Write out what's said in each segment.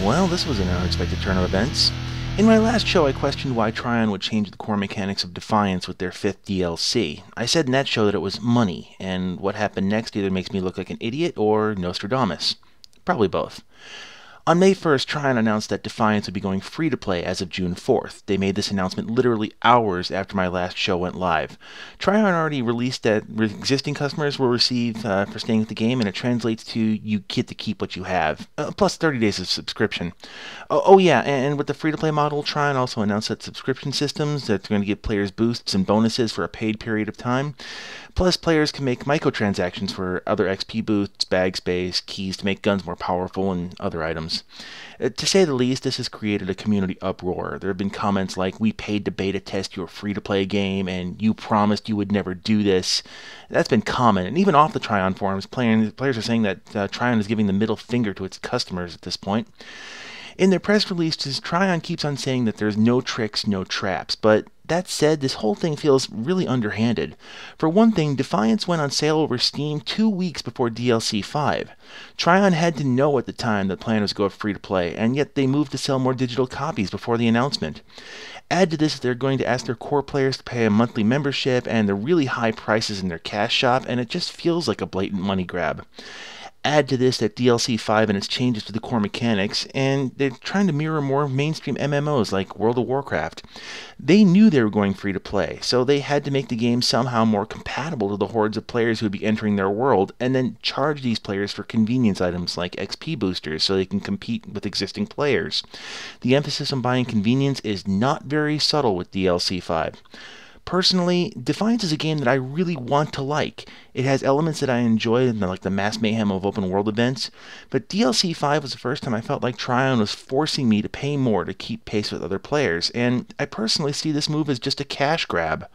Well, this was an unexpected turn of events. In my last show, I questioned why Trion would change the core mechanics of Defiance with their 5th DLC. I said in that show that it was money, and what happened next either makes me look like an idiot or Nostradamus. Probably both. On May 1st, Trion announced that Defiance would be going free-to-play as of June 4th. They made this announcement literally hours after my last show went live. Trion already released that existing customers will receive for staying with the game, and it translates to you get to keep what you have, plus 30 days of subscription. Oh yeah, and with the free-to-play model, Trion also announced that subscription systems that's going to give players boosts and bonuses for a paid period of time. Plus, players can make microtransactions for other XP boosts, bag space, keys to make guns more powerful, and other items. To say the least, this has created a community uproar. There have been comments like, "We paid to beta test your free-to-play game, and you promised you would never do this." That's been common, and even off the Trion forums, players are saying that Trion is giving the middle finger to its customers at this point. In their press releases, Trion keeps on saying that there's no tricks, no traps, but that said, this whole thing feels really underhanded. For one thing, Defiance went on sale over Steam 2 weeks before DLC 5. Trion had to know at the time the plan was to go free-to-play, and yet they moved to sell more digital copies before the announcement. Add to this, they're going to ask their core players to pay a monthly membership and the really high prices in their cash shop, and it just feels like a blatant money grab. Add to this that DLC 5 and its changes to the core mechanics, and they're trying to mirror more mainstream MMOs like World of Warcraft. They knew they were going free to play, so they had to make the game somehow more compatible to the hordes of players who would be entering their world, and then charge these players for convenience items like XP boosters so they can compete with existing players. The emphasis on buying convenience is not very subtle with DLC 5. Personally, Defiance is a game that I really want to like. It has elements that I enjoy, like the mass mayhem of open world events, but DLC 5 was the first time I felt like Trion was forcing me to pay more to keep pace with other players, and I personally see this move as just a cash grab.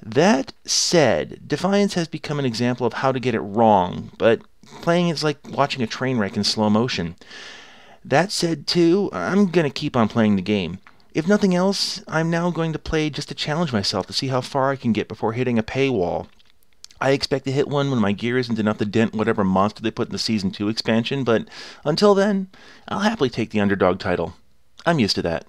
That said, Defiance has become an example of how to get it wrong, but playing is like watching a train wreck in slow motion. That said too, I'm gonna keep on playing the game. If nothing else, I'm now going to play just to challenge myself to see how far I can get before hitting a paywall. I expect to hit one when my gear isn't enough to dent whatever monster they put in the Season 2 expansion, but until then, I'll happily take the underdog title. I'm used to that.